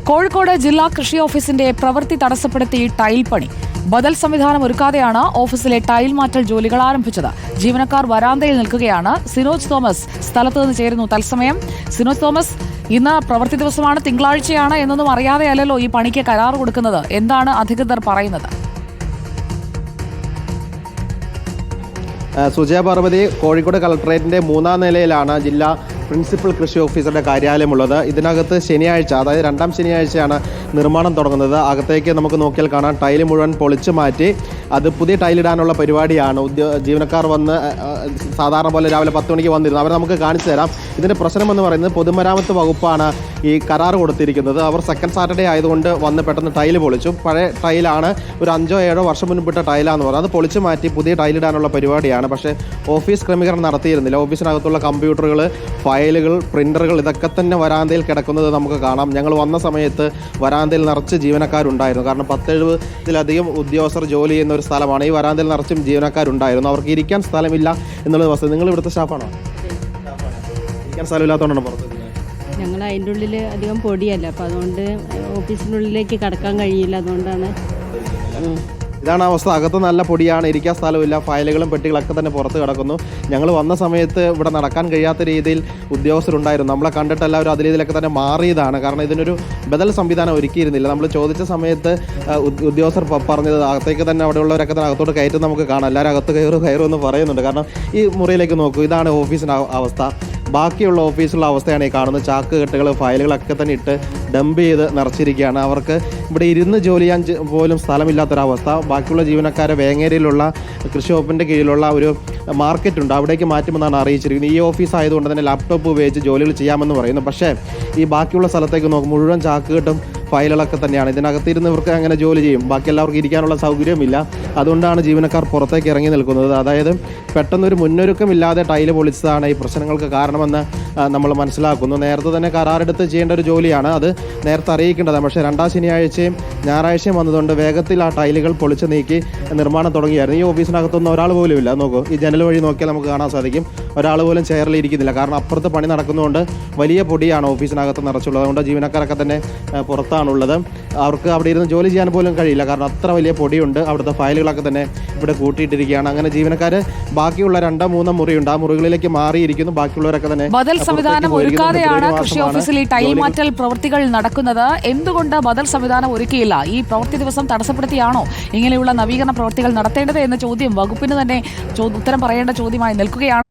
കോഴിക്കോട് ജില്ലാ കൃഷി ഓഫീസിന്റെ പ്രവൃത്തി തടസ്സപ്പെടുത്തി ടൈൽ പണി. ബദൽ സംവിധാനം ഒരുക്കാതെയാണ് ഓഫീസിലെ ടൈൽ മാറ്റൽ ജോലികൾ ആരംഭിച്ചത്. ജീവനക്കാർ വരാന്തയിൽ നിൽക്കുകയാണ്. സിനോജ് തോമസ് സ്ഥലത്ത് നിന്ന് ചേരുന്നു തത്സമയം. സിനോജ് തോമസ്, ഇന്ന് പ്രവൃത്തി ദിവസമാണ്, തിങ്കളാഴ്ചയാണ് എന്നൊന്നും അറിയാതെയല്ലോ ഈ പണിക്ക് കരാർ കൊടുക്കുന്നത്. എന്താണ് അധികൃതർ പറയുന്നത്? സുജയ പാർവതി, കോഴിക്കോട് കളക്ടറേറ്റിന്റെ 3ാം നിലയിലാണ് ജില്ലാ പ്രിൻസിപ്പൽ കൃഷി ഓഫീസറുടെ കാര്യാലയമുള്ളത്. ഇതിനകത്ത് ശനിയാഴ്ച, അതായത് 2ാം ശനിയാഴ്ചയാണ് നിർമ്മാണം തുടങ്ങുന്നത്. അകത്തേക്ക് നമുക്ക് നോക്കിയാൽ കാണാം, ടൈല് മുഴുവൻ പൊളിച്ചു മാറ്റി അത് പുതിയ ടൈലിടാനുള്ള പരിപാടിയാണ്. ജീവനക്കാർ വന്ന് സാധാരണ പോലെ രാവിലെ 10 മണിക്ക് വന്നിരുന്നു. അവരെ നമുക്ക് കാണിച്ചു തരാം. ഇതിൻ്റെ പ്രശ്നമെന്ന് പറയുന്നത് പൊതുമരാമത്ത് വകുപ്പാണ് ഈ കരാർ കൊടുത്തിരിക്കുന്നത്. അവർ സെക്കൻഡ് സാറ്റർഡേ ആയതുകൊണ്ട് വന്ന് പെട്ടെന്ന് ടൈല് പൊളിച്ചു. പഴയ ടൈലാണ്, ഒരു 5-7 വർഷം മുൻപിട്ട ടൈലാന്ന് പറയുന്നത്. അത് പൊളിച്ചു മാറ്റി പുതിയ ടൈലിടാനുള്ള പരിപാടിയാണ്. പക്ഷേ ഓഫീസ് ക്രമീകരണം നടത്തിയിരുന്നില്ല. ഓഫീസിനകത്തുള്ള കമ്പ്യൂട്ടറുകൾ, ഫയലുകൾ, പ്രിൻ്ററുകൾ ഇതൊക്കെ തന്നെ വരാന്തയിൽ കിടക്കുന്നത് നമുക്ക് കാണാം. ഞങ്ങൾ വന്ന സമയത്ത് വരാന്തയിൽ നിറച്ച് ജീവനക്കാരുണ്ടായിരുന്നു. കാരണം 10-70-ലധികം ഉദ്യോഗസ്ഥർ ജോലി ചെയ്യുന്ന ഒരു സ്ഥലമാണ്. ഈ വരാന്തയിൽ നിറച്ചും ജീവനക്കാരുണ്ടായിരുന്നു. അവർക്ക് ഇരിക്കാൻ സ്ഥലമില്ല എന്നുള്ള വസ്തു. നിങ്ങൾ ഇവിടുത്തെ സ്റ്റാഫാണോ? ഇരിക്കാൻ സ്ഥലമില്ലാത്തതുകൊണ്ടാണ് പുറത്ത്. ഞങ്ങൾ അതിൻ്റെ ഉള്ളിൽ അധികം പൊടിയല്ല, അപ്പോൾ അതുകൊണ്ട് ഓഫീസിനുള്ളിലേക്ക് കടക്കാൻ കഴിയില്ല. അതുകൊണ്ടാണ് ഇതാണ് അവസ്ഥ. അകത്ത് നല്ല പൊടിയാണ്, ഇരിക്കാൻ സ്ഥലമില്ല, ഫയലുകളും പെട്ടികളൊക്കെ തന്നെ പുറത്ത് കിടക്കുന്നു. ഞങ്ങൾ വന്ന സമയത്ത് ഇവിടെ നടക്കാൻ കഴിയാത്ത രീതിയിൽ ഉദ്യോഗസ്ഥരുണ്ടായിരുന്നു. നമ്മളെ കണ്ടിട്ട് എല്ലാവരും അതിൽ ഇതിലൊക്കെ തന്നെ മാറിയതാണ്. കാരണം ഇതിനൊരു ബദൽ സംവിധാനം ഒരുക്കിയിരുന്നില്ല. നമ്മൾ ചോദിച്ച സമയത്ത് ഉദ്യോഗസ്ഥർ പറഞ്ഞത് അകത്തേക്ക് തന്നെ അവിടെയുള്ളവരൊക്കെ തന്നെ അകത്തോട്ട് കയറ്റും നമുക്ക് കാണാം. എല്ലാവരും അകത്ത് കയറും എന്ന് പറയുന്നുണ്ട്. കാരണം ഈ മുറിയിലേക്ക് നോക്കൂ, ഇതാണ് ഓഫീസിൻ്റെ അവസ്ഥ. ബാക്കിയുള്ള ഓഫീസിലുള്ള അവസ്ഥയാണ് ഈ കാണുന്നത്. ചാക്ക് കെട്ടുകൾ, ഫയലുകളൊക്കെ തന്നെ ഇട്ട് ഡംപ് ചെയ്ത് നിറച്ചിരിക്കുകയാണ്. അവർക്ക് ഇവിടെ ഇരുന്ന് ജോലി ചെയ്യാൻ പോലും സ്ഥലമില്ലാത്തൊരവസ്ഥ. ബാക്കിയുള്ള ജീവനക്കാരെ വേങ്ങേരിയിലുള്ള കൃഷി വകുപ്പിൻ്റെ കീഴിലുള്ള ഒരു മാർക്കറ്റുണ്ട്, അവിടേക്ക് മാറ്റുമെന്നാണ് അറിയിച്ചിരിക്കുന്നത്. ഈ ഓഫീസ് ആയതുകൊണ്ട് തന്നെ ലാപ്ടോപ്പ് ഉപയോഗിച്ച് ജോലികൾ ചെയ്യാമെന്ന് പറയുന്നു. പക്ഷേ ഈ ബാക്കിയുള്ള സ്ഥലത്തേക്ക് നോക്കും, മുഴുവൻ ചാക്കുകെട്ടും ഫയലുകളൊക്കെ തന്നെയാണ്. ഇതിനകത്തിരുന്ന് ഇവർക്ക് അങ്ങനെ ജോലി ചെയ്യും. ബാക്കി എല്ലാവർക്കും ഇരിക്കാനുള്ള സൗകര്യമില്ല. അതുകൊണ്ടാണ് ജീവനക്കാർ പുറത്തേക്ക് ഇറങ്ങി നിൽക്കുന്നത്. അതായത് പെട്ടെന്നൊരു മുന്നൊരുക്കമില്ലാതെ ടൈല് പൊളിച്ചതാണ് ഈ പ്രശ്നങ്ങൾക്ക് കാരണമെന്ന് നമ്മൾ മനസ്സിലാക്കുന്നു. നേരത്തെ തന്നെ കരാറെടുത്ത് ചെയ്യേണ്ട ഒരു ജോലിയാണ്, അത് നേരത്തെ അറിയിക്കേണ്ടതാണ്. പക്ഷേ 2ാം ശനിയാഴ്ചയും ഞായറാഴ്ചയും വന്നതുകൊണ്ട് വേഗത്തിൽ ആ ടൈലുകൾ പൊളിച്ച് നീക്കി നിർമ്മാണം തുടങ്ങിയായിരുന്നു. ഈ ഓഫീസിനകത്തൊന്നും ഒരാൾ പോലും ഇല്ല. നോക്കൂ, ഈ ജനൽ വഴി നോക്കിയാൽ നമുക്ക് കാണാൻ സാധിക്കും, ഒരാൾ പോലും ചെയറിൽ ഇരിക്കുന്നില്ല. കാരണം അപ്പുറത്ത് പണി നടക്കുന്നതുകൊണ്ട് വലിയ പൊടിയാണ് ഓഫീസിനകത്ത് നിറച്ചുള്ളത്. അതുകൊണ്ട് ജീവനക്കാരൊക്കെ തന്നെ പുറത്താണുള്ളത്. അവർക്ക് അവിടെ ഇരുന്ന് ജോലി ചെയ്യാൻ പോലും കഴിയില്ല. കാരണം അത്ര വലിയ പൊടിയുണ്ട്. അവിടുത്തെ ഫയലുകളൊക്കെ തന്നെ ഇവിടെ കൂട്ടിയിട്ടിരിക്കുകയാണ്. അങ്ങനെ ജീവനക്കാർ ബാക്കിയുള്ള 2-3 മുറിയുണ്ട്, ആ മുറികളിലേക്ക് മാറിയിരിക്കുന്നു. ബാക്കിയുള്ളവരൊക്കെ തന്നെ ബദൽ സംവിധാനം ഒരുക്കാതെയാണ് കൃഷി ഓഫീസിൽ ഈ ടൈൽ മാറ്റൽ പ്രവൃത്തികൾ നടക്കുന്നത്. എന്തുകൊണ്ട് ബദൽ സംവിധാനം ഒരുക്കിയില്ല? ഈ പ്രവൃത്തി ദിവസം തടസ്സപ്പെടുത്തിയാണോ ഇങ്ങനെയുള്ള നവീകരണ പ്രവൃത്തികൾ നടത്തേണ്ടത് എന്ന ചോദ്യം വകുപ്പിന് തന്നെ ഉത്തരം പറയേണ്ട ചോദ്യമായി നിൽക്കുകയാണ്.